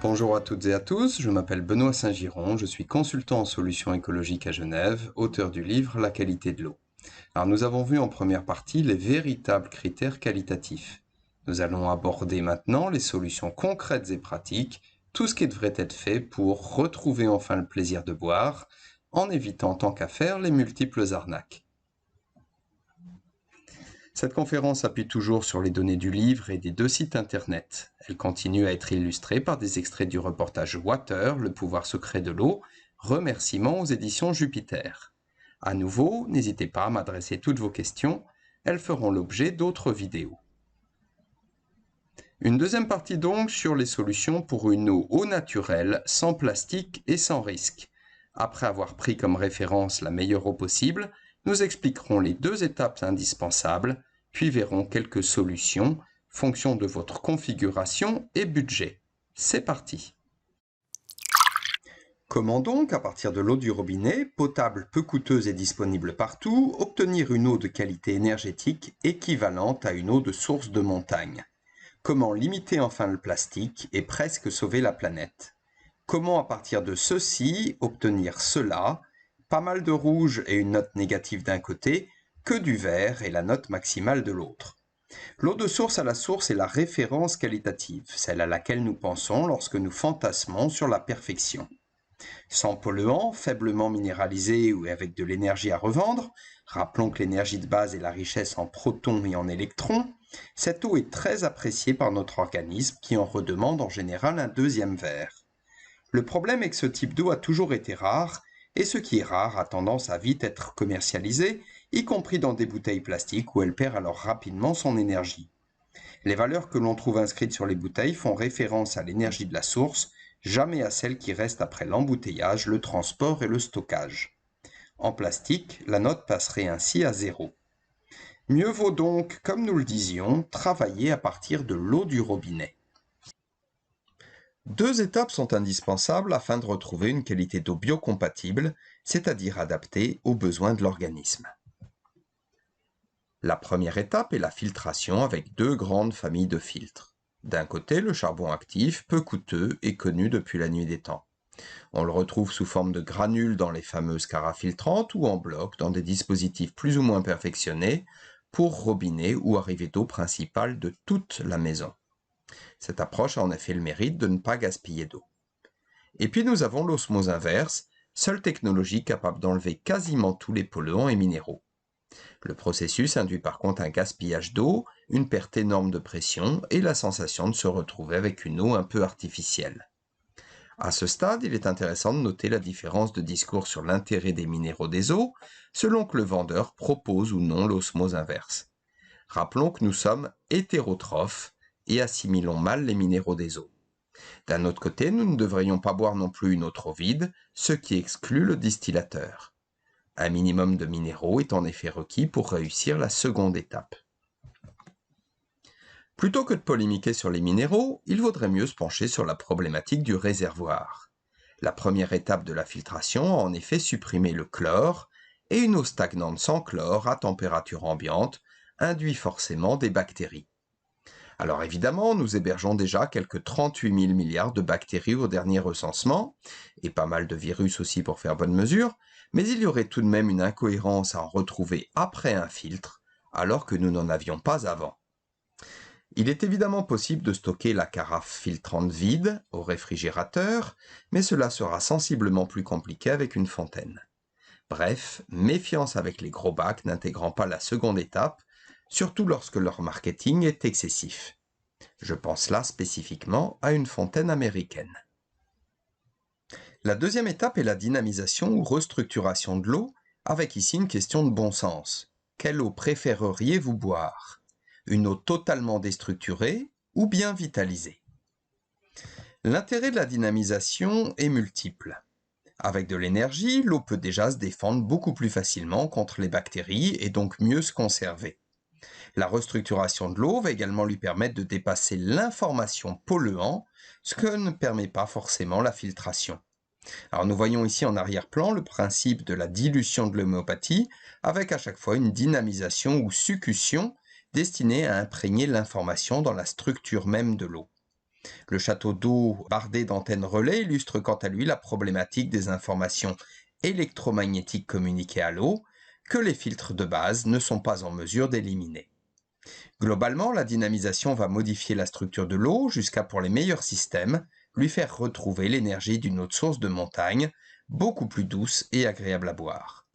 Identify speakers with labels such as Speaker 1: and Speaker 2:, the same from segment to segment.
Speaker 1: Bonjour à toutes et à tous, je m'appelle Benoît Saint-Giron, je suis consultant en solutions écologiques à Genève, auteur du livre La qualité de l'eau. Alors nous avons vu en première partie les véritables critères qualitatifs. Nous allons aborder maintenant les solutions concrètes et pratiques, tout ce qui devrait être fait pour retrouver enfin le plaisir de boire, en évitant tant qu'à faire les multiples arnaques. Cette conférence appuie toujours sur les données du livre et des 2 sites internet. Elle continue à être illustrée par des extraits du reportage Water, le pouvoir secret de l'eau, remerciements aux éditions Jupiter. À nouveau, n'hésitez pas à m'adresser toutes vos questions, elles feront l'objet d'autres vidéos. Une deuxième partie donc sur les solutions pour une eau au naturel, sans plastique et sans risque. Après avoir pris comme référence la meilleure eau possible, nous expliquerons les 2 étapes indispensables, puis verrons quelques solutions, fonction de votre configuration et budget. C'est parti! Comment donc, à partir de l'eau du robinet, potable, peu coûteuse et disponible partout, obtenir une eau de qualité énergétique équivalente à une eau de source de montagne? Comment limiter enfin le plastique et presque sauver la planète? Comment à partir de ceci obtenir cela? Pas mal de rouge et une note négative d'un côté, que du vert et la note maximale de l'autre. L'eau de source à la source est la référence qualitative, celle à laquelle nous pensons lorsque nous fantasmons sur la perfection. Sans polluants, faiblement minéralisés ou avec de l'énergie à revendre, rappelons que l'énergie de base est la richesse en protons et en électrons, cette eau est très appréciée par notre organisme qui en redemande en général un deuxième verre. Le problème est que ce type d'eau a toujours été rare, et ce qui est rare a tendance à vite être commercialisé, y compris dans des bouteilles plastiques où elle perd alors rapidement son énergie. Les valeurs que l'on trouve inscrites sur les bouteilles font référence à l'énergie de la source, jamais à celle qui reste après l'embouteillage, le transport et le stockage. En plastique, la note passerait ainsi à 0. Mieux vaut donc, comme nous le disions, travailler à partir de l'eau du robinet. 2 étapes sont indispensables afin de retrouver une qualité d'eau biocompatible, c'est-à-dire adaptée aux besoins de l'organisme. La première étape est la filtration avec 2 grandes familles de filtres. D'un côté, le charbon actif, peu coûteux et connu depuis la nuit des temps. On le retrouve sous forme de granules dans les fameuses carafes filtrantes ou en bloc dans des dispositifs plus ou moins perfectionnés pour robinet ou arrivée d'eau principale de toute la maison. Cette approche a en effet le mérite de ne pas gaspiller d'eau. Et puis nous avons l'osmose inverse, seule technologie capable d'enlever quasiment tous les polluants et minéraux. Le processus induit par contre un gaspillage d'eau, une perte énorme de pression et la sensation de se retrouver avec une eau un peu artificielle. À ce stade, il est intéressant de noter la différence de discours sur l'intérêt des minéraux des eaux, selon que le vendeur propose ou non l'osmose inverse. Rappelons que nous sommes hétérotrophes et assimilons mal les minéraux des eaux. D'un autre côté, nous ne devrions pas boire non plus une eau trop vide, ce qui exclut le distillateur. Un minimum de minéraux est en effet requis pour réussir la seconde étape. Plutôt que de polémiquer sur les minéraux, il vaudrait mieux se pencher sur la problématique du réservoir. La première étape de la filtration a en effet supprimé le chlore, et une eau stagnante sans chlore à température ambiante induit forcément des bactéries. Alors évidemment, nous hébergeons déjà quelques 38 000 milliards de bactéries au dernier recensement, et pas mal de virus aussi pour faire bonne mesure, mais il y aurait tout de même une incohérence à en retrouver après un filtre, alors que nous n'en avions pas avant. Il est évidemment possible de stocker la carafe filtrante vide au réfrigérateur, mais cela sera sensiblement plus compliqué avec une fontaine. Bref, méfiance avec les gros bacs n'intégrant pas la seconde étape, surtout lorsque leur marketing est excessif. Je pense là spécifiquement à une fontaine américaine. La deuxième étape est la dynamisation ou restructuration de l'eau, avec ici une question de bon sens. Quelle eau préféreriez-vous boire ? Une eau totalement déstructurée ou bien vitalisée? L'intérêt de la dynamisation est multiple. Avec de l'énergie, l'eau peut déjà se défendre beaucoup plus facilement contre les bactéries et donc mieux se conserver. La restructuration de l'eau va également lui permettre de dépasser l'information polluant, ce que ne permet pas forcément la filtration. Alors nous voyons ici en arrière-plan le principe de la dilution de l'homéopathie, avec à chaque fois une dynamisation ou succussion destinée à imprégner l'information dans la structure même de l'eau. Le château d'eau bardé d'antennes relais illustre quant à lui la problématique des informations électromagnétiques communiquées à l'eau que les filtres de base ne sont pas en mesure d'éliminer. Globalement, la dynamisation va modifier la structure de l'eau jusqu'à, pour les meilleurs systèmes, lui faire retrouver l'énergie d'une autre source de montagne, beaucoup plus douce et agréable à boire.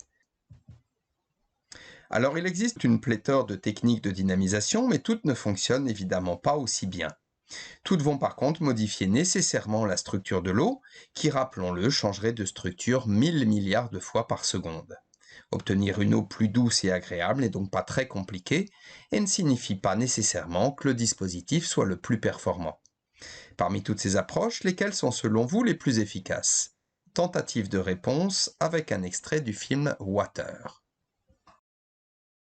Speaker 1: Alors il existe une pléthore de techniques de dynamisation, mais toutes ne fonctionnent évidemment pas aussi bien. Toutes vont par contre modifier nécessairement la structure de l'eau, qui, rappelons-le, changerait de structure 1000 milliards de fois par seconde. Obtenir une eau plus douce et agréable n'est donc pas très compliqué et ne signifie pas nécessairement que le dispositif soit le plus performant. Parmi toutes ces approches, lesquelles sont selon vous les plus efficaces? Tentative de réponse avec un extrait du film Water.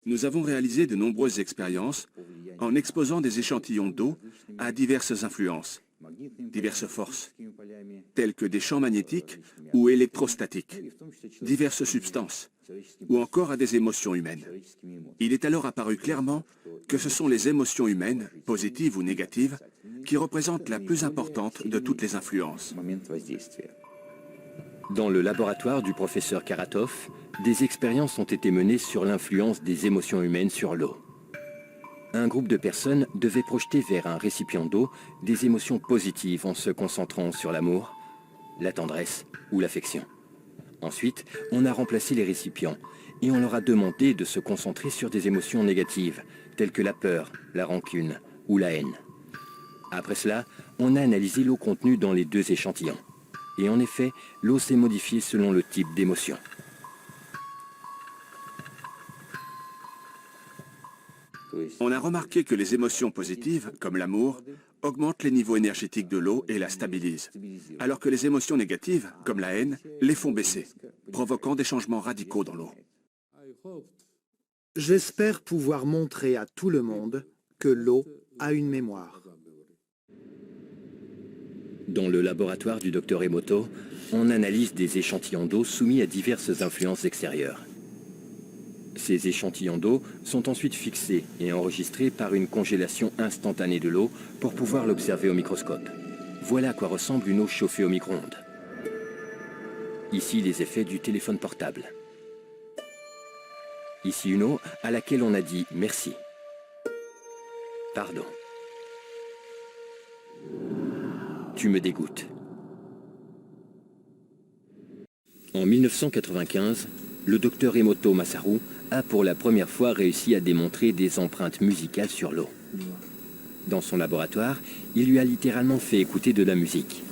Speaker 2: Nous avons réalisé de nombreuses expériences en exposant des échantillons d'eau à diverses influences, diverses forces, telles que des champs magnétiques ou électrostatiques, diverses substances, ou encore à des émotions humaines. Il est alors apparu clairement que ce sont les émotions humaines, positives ou négatives, qui représentent la plus importante de toutes les influences.
Speaker 3: Dans le laboratoire du professeur Karatov, des expériences ont été menées sur l'influence des émotions humaines sur l'eau. Un groupe de personnes devait projeter vers un récipient d'eau des émotions positives en se concentrant sur l'amour, la tendresse ou l'affection. Ensuite, on a remplacé les récipients et on leur a demandé de se concentrer sur des émotions négatives, telles que la peur, la rancune ou la haine. Après cela, on a analysé l'eau contenue dans les deux échantillons. Et en effet, l'eau s'est modifiée selon le type d'émotion.
Speaker 2: On a remarqué que les émotions positives, comme l'amour, augmentent les niveaux énergétiques de l'eau et la stabilisent, alors que les émotions négatives, comme la haine, les font baisser, provoquant des changements radicaux dans l'eau.
Speaker 4: J'espère pouvoir montrer à tout le monde que l'eau a une mémoire.
Speaker 3: Dans le laboratoire du Dr Emoto, on analyse des échantillons d'eau soumis à diverses influences extérieures. Ces échantillons d'eau sont ensuite fixés et enregistrés par une congélation instantanée de l'eau pour pouvoir l'observer au microscope. Voilà à quoi ressemble une eau chauffée au micro-ondes. Ici, les effets du téléphone portable. Ici, une eau à laquelle on a dit merci. Pardon. Tu me dégoûtes. En 1995, le docteur Emoto Masaru a pour la première fois réussi à démontrer des empreintes musicales sur l'eau. Dans son laboratoire, il lui a littéralement fait écouter de la musique,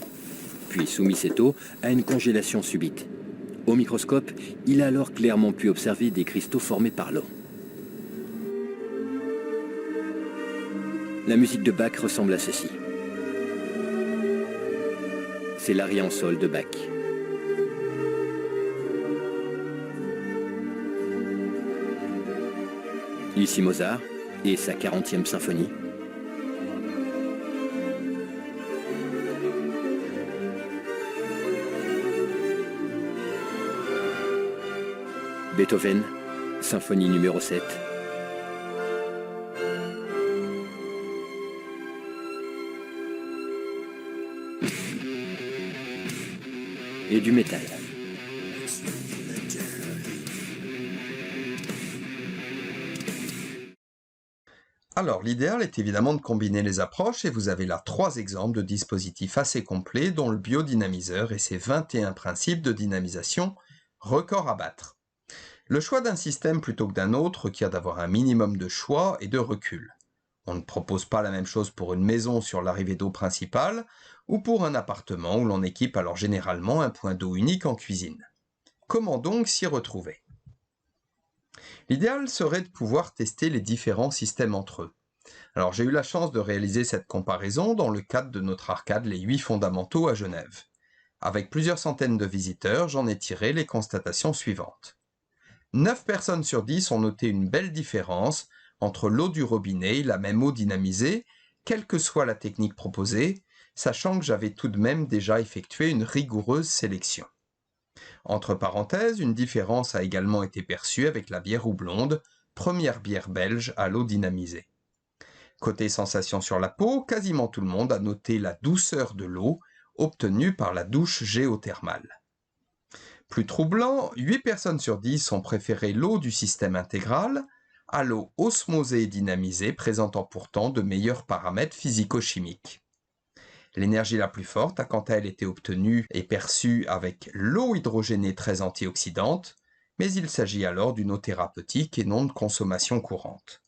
Speaker 3: puis soumis cette eau à une congélation subite. Au microscope, il a alors clairement pu observer des cristaux formés par l'eau. La musique de Bach ressemble à ceci. C'est l'arie en sol de Bach. Ici Mozart et sa 40e symphonie. Beethoven, symphonie numéro 7. Et du métal.
Speaker 1: Alors, l'idéal est évidemment de combiner les approches et vous avez là 3 exemples de dispositifs assez complets dont le biodynamiseur et ses 21 principes de dynamisation, record à battre. Le choix d'un système plutôt que d'un autre requiert d'avoir un minimum de choix et de recul. On ne propose pas la même chose pour une maison sur l'arrivée d'eau principale ou pour un appartement où l'on équipe alors généralement un point d'eau unique en cuisine. Comment donc s'y retrouver ? L'idéal serait de pouvoir tester les différents systèmes entre eux. Alors j'ai eu la chance de réaliser cette comparaison dans le cadre de notre arcade Les 8 fondamentaux à Genève. Avec plusieurs centaines de visiteurs, j'en ai tiré les constatations suivantes. 9 personnes sur 10 ont noté une belle différence entre l'eau du robinet et la même eau dynamisée, quelle que soit la technique proposée, sachant que j'avais tout de même déjà effectué une rigoureuse sélection. Entre parenthèses, une différence a également été perçue avec la bière houblonde, première bière belge à l'eau dynamisée. Côté sensation sur la peau, quasiment tout le monde a noté la douceur de l'eau obtenue par la douche géothermale. Plus troublant, 8 personnes sur 10 ont préféré l'eau du système intégral à l'eau osmosée et dynamisée présentant pourtant de meilleurs paramètres physico-chimiques. L'énergie la plus forte a quant à elle été obtenue et perçue avec l'eau hydrogénée très antioxydante, mais il s'agit alors d'une eau thérapeutique et non de consommation courante.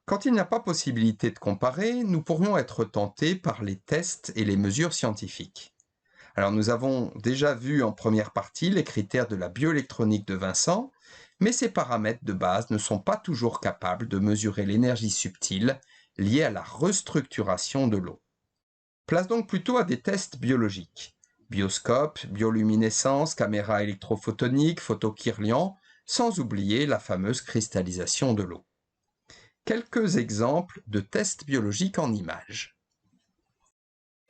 Speaker 1: Quand il n'y a pas possibilité de comparer, nous pourrions être tentés par les tests et les mesures scientifiques. Alors nous avons déjà vu en première partie les critères de la bioélectronique de Vincent, mais ces paramètres de base ne sont pas toujours capables de mesurer l'énergie subtile liée à la restructuration de l'eau. Place donc plutôt à des tests biologiques. Bioscope, bioluminescence, caméra électrophotonique, photokirlian, sans oublier la fameuse cristallisation de l'eau. Quelques exemples de tests biologiques en images.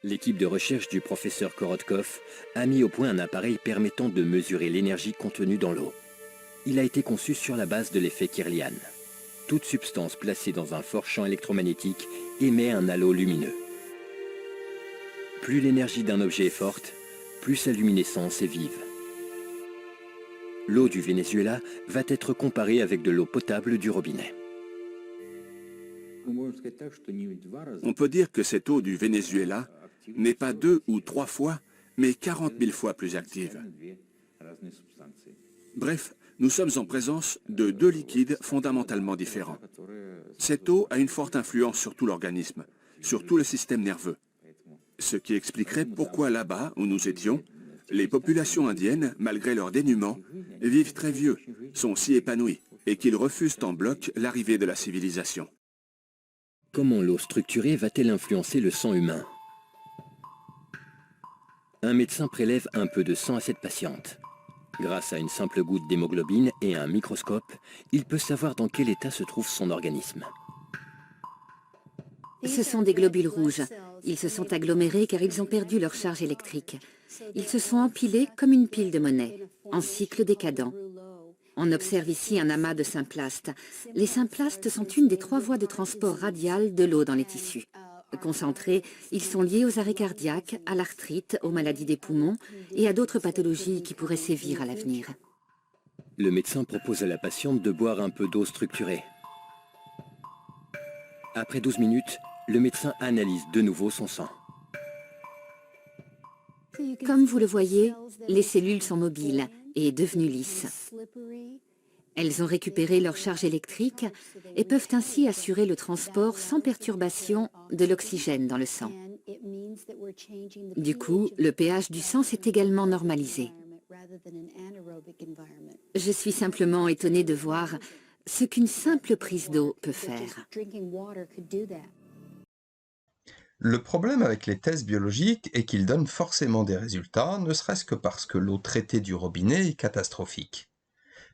Speaker 3: L'équipe de recherche du professeur Korotkov a mis au point un appareil permettant de mesurer l'énergie contenue dans l'eau. Il a été conçu sur la base de l'effet Kirlian. Toute substance placée dans un fort champ électromagnétique émet un halo lumineux. Plus l'énergie d'un objet est forte, plus sa luminescence est vive. L'eau du Venezuela va être comparée avec de l'eau potable du robinet.
Speaker 2: On peut dire que cette eau du Venezuela n'est pas 2 ou 3 fois, mais 40 000 fois plus active. Bref, nous sommes en présence de 2 liquides fondamentalement différents. Cette eau a une forte influence sur tout l'organisme, sur tout le système nerveux. Ce qui expliquerait pourquoi là-bas, où nous étions, les populations indiennes, malgré leur dénuement, vivent très vieux, sont si épanouies, et qu'ils refusent en bloc l'arrivée de la civilisation.
Speaker 3: Comment l'eau structurée va-t-elle influencer le sang humain? Un médecin prélève un peu de sang à cette patiente. Grâce à une simple goutte d'hémoglobine et un microscope, il peut savoir dans quel état se trouve son organisme.
Speaker 5: Ce sont des globules rouges. Ils se sont agglomérés car ils ont perdu leur charge électrique. Ils se sont empilés comme une pile de monnaie, en cycle décadent. On observe ici un amas de symplastes. Les symplastes sont une des 3 voies de transport radial de l'eau dans les tissus. Concentrés, ils sont liés aux arrêts cardiaques, à l'arthrite, aux maladies des poumons et à d'autres pathologies qui pourraient sévir à l'avenir.
Speaker 3: Le médecin propose à la patiente de boire un peu d'eau structurée. Après 12 minutes, le médecin analyse de nouveau son sang.
Speaker 5: Comme vous le voyez, les cellules sont mobiles et devenues lisses. Elles ont récupéré leur charge électrique et peuvent ainsi assurer le transport sans perturbation de l'oxygène dans le sang. Du coup, le pH du sang s'est également normalisé. Je suis simplement étonnée de voir ce qu'une simple prise d'eau peut faire.
Speaker 1: Le problème avec les tests biologiques est qu'ils donnent forcément des résultats, ne serait-ce que parce que l'eau traitée du robinet est catastrophique.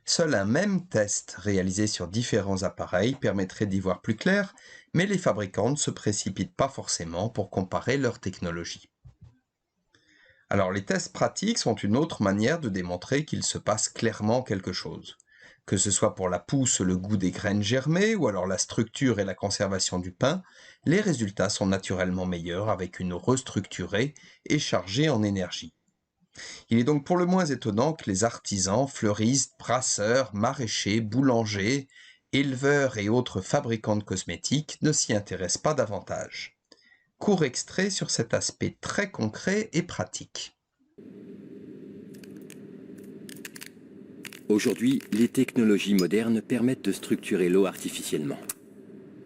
Speaker 1: Seul un même test réalisé sur différents appareils permettrait d'y voir plus clair, mais les fabricants ne se précipitent pas forcément pour comparer leur technologie. Alors les tests pratiques sont une autre manière de démontrer qu'il se passe clairement quelque chose. Que ce soit pour la pousse, le goût des graines germées ou alors la structure et la conservation du pain, les résultats sont naturellement meilleurs avec une eau restructurée et chargée en énergie. Il est donc pour le moins étonnant que les artisans, fleuristes, brasseurs, maraîchers, boulangers, éleveurs et autres fabricants de cosmétiques ne s'y intéressent pas davantage. Court extrait sur cet aspect très concret et pratique.
Speaker 3: Aujourd'hui, les technologies modernes permettent de structurer l'eau artificiellement.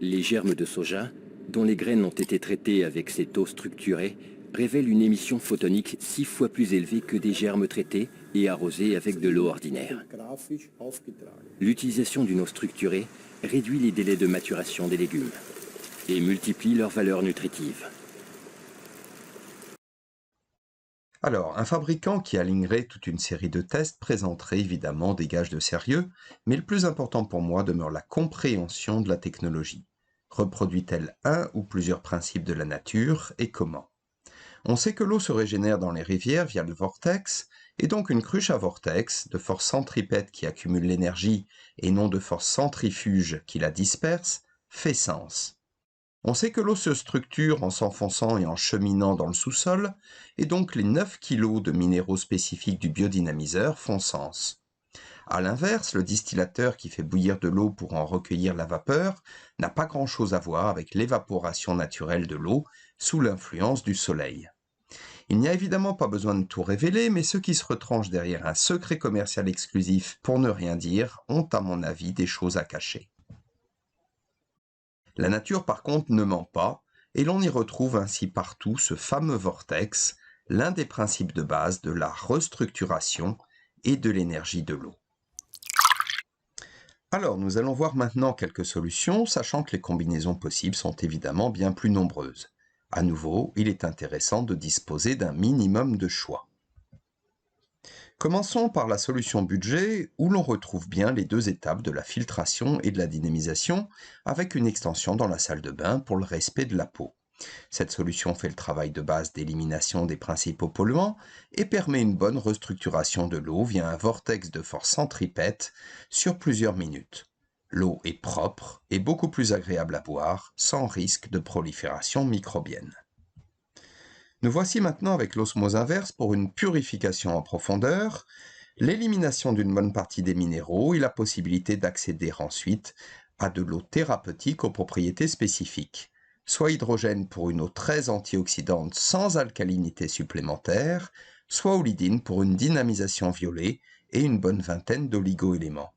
Speaker 3: Les germes de soja, dont les graines ont été traitées avec cette eau structurée, révèlent une émission photonique 6 fois plus élevée que des germes traités et arrosés avec de l'eau ordinaire. L'utilisation d'une eau structurée réduit les délais de maturation des légumes et multiplie leur valeur nutritive.
Speaker 1: Alors, un fabricant qui alignerait toute une série de tests présenterait évidemment des gages de sérieux, mais le plus important pour moi demeure la compréhension de la technologie. Reproduit-elle un ou plusieurs principes de la nature et comment? On sait que l'eau se régénère dans les rivières via le vortex, et donc une cruche à vortex, de force centripète qui accumule l'énergie et non de force centrifuge qui la disperse, fait sens. On sait que l'eau se structure en s'enfonçant et en cheminant dans le sous-sol, et donc les 9 kg de minéraux spécifiques du biodynamiseur font sens. A l'inverse, le distillateur qui fait bouillir de l'eau pour en recueillir la vapeur n'a pas grand-chose à voir avec l'évaporation naturelle de l'eau sous l'influence du soleil. Il n'y a évidemment pas besoin de tout révéler, mais ceux qui se retranchent derrière un secret commercial exclusif pour ne rien dire ont à mon avis des choses à cacher. La nature par contre ne ment pas, et l'on y retrouve ainsi partout ce fameux vortex, l'un des principes de base de la restructuration et de l'énergie de l'eau. Alors, nous allons voir maintenant quelques solutions, sachant que les combinaisons possibles sont évidemment bien plus nombreuses. À nouveau, il est intéressant de disposer d'un minimum de choix. Commençons par la solution budget, où l'on retrouve bien les 2 étapes de la filtration et de la dynamisation, avec une extension dans la salle de bain pour le respect de la peau. Cette solution fait le travail de base d'élimination des principaux polluants et permet une bonne restructuration de l'eau via un vortex de force centripète sur plusieurs minutes. L'eau est propre et beaucoup plus agréable à boire, sans risque de prolifération microbienne. Nous voici maintenant avec l'osmose inverse pour une purification en profondeur, l'élimination d'une bonne partie des minéraux et la possibilité d'accéder ensuite à de l'eau thérapeutique aux propriétés spécifiques, soit hydrogène pour une eau très antioxydante sans alcalinité supplémentaire, soit olidine pour une dynamisation violet et une bonne vingtaine d'oligo-éléments.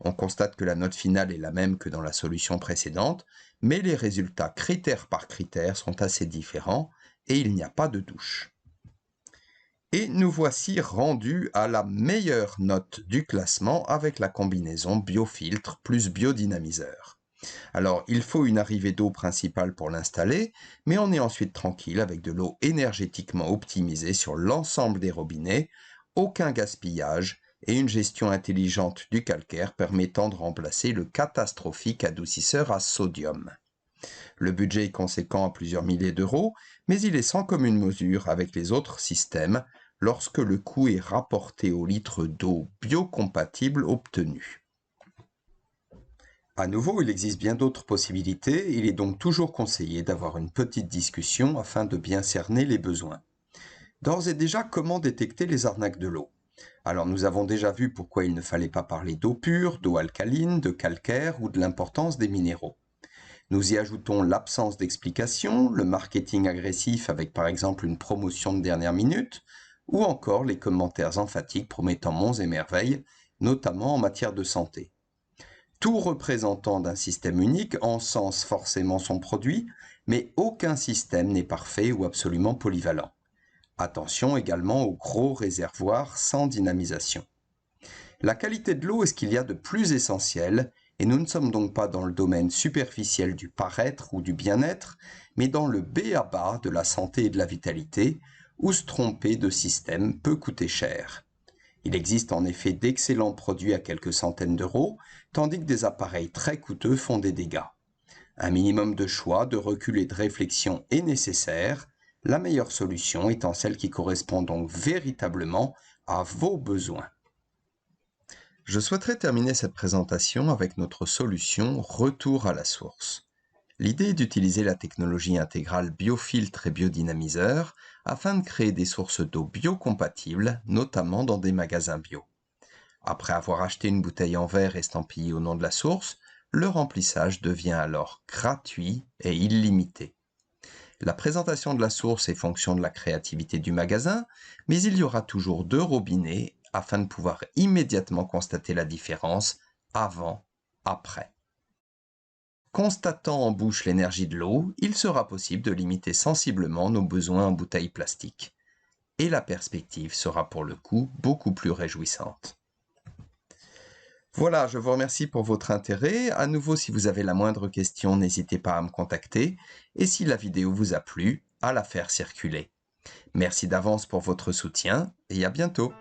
Speaker 1: On constate que la note finale est la même que dans la solution précédente, mais les résultats critère par critère sont assez différents et il n'y a pas de douche. Et nous voici rendus à la meilleure note du classement avec la combinaison biofiltre plus biodynamiseur. Alors, il faut une arrivée d'eau principale pour l'installer, mais on est ensuite tranquille avec de l'eau énergétiquement optimisée sur l'ensemble des robinets, aucun gaspillage et une gestion intelligente du calcaire permettant de remplacer le catastrophique adoucisseur à sodium. Le budget est conséquent à plusieurs milliers d'euros, mais il est sans commune mesure avec les autres systèmes lorsque le coût est rapporté au litre d'eau biocompatible obtenu. À nouveau, il existe bien d'autres possibilités, il est donc toujours conseillé d'avoir une petite discussion afin de bien cerner les besoins. D'ores et déjà, comment détecter les arnaques de l'eau ? Alors nous avons déjà vu pourquoi il ne fallait pas parler d'eau pure, d'eau alcaline, de calcaire ou de l'importance des minéraux. Nous y ajoutons l'absence d'explication, le marketing agressif avec par exemple une promotion de dernière minute, ou encore les commentaires emphatiques promettant monts et merveilles, notamment en matière de santé. Tout représentant d'un système unique encense forcément son produit, mais aucun système n'est parfait ou absolument polyvalent. Attention également aux gros réservoirs sans dynamisation. La qualité de l'eau est ce qu'il y a de plus essentiel, et nous ne sommes donc pas dans le domaine superficiel du paraître ou du bien-être, mais dans le b.a.-ba de la santé et de la vitalité, où se tromper de système peut coûter cher. Il existe en effet d'excellents produits à quelques centaines d'euros, tandis que des appareils très coûteux font des dégâts. Un minimum de choix, de recul et de réflexion est nécessaire, la meilleure solution étant celle qui correspond donc véritablement à vos besoins. Je souhaiterais terminer cette présentation avec notre solution Retour à la source. L'idée est d'utiliser la technologie intégrale biofiltre et biodynamiseur afin de créer des sources d'eau biocompatibles, notamment dans des magasins bio. Après avoir acheté une bouteille en verre estampillée au nom de la source, le remplissage devient alors gratuit et illimité. La présentation de la source est fonction de la créativité du magasin, mais il y aura toujours 2 robinets afin de pouvoir immédiatement constater la différence avant-après. Constatant en bouche l'énergie de l'eau, il sera possible de limiter sensiblement nos besoins en bouteilles plastiques. Et la perspective sera pour le coup beaucoup plus réjouissante. Voilà, je vous remercie pour votre intérêt. À nouveau, si vous avez la moindre question, n'hésitez pas à me contacter. Et si la vidéo vous a plu, à la faire circuler. Merci d'avance pour votre soutien et à bientôt.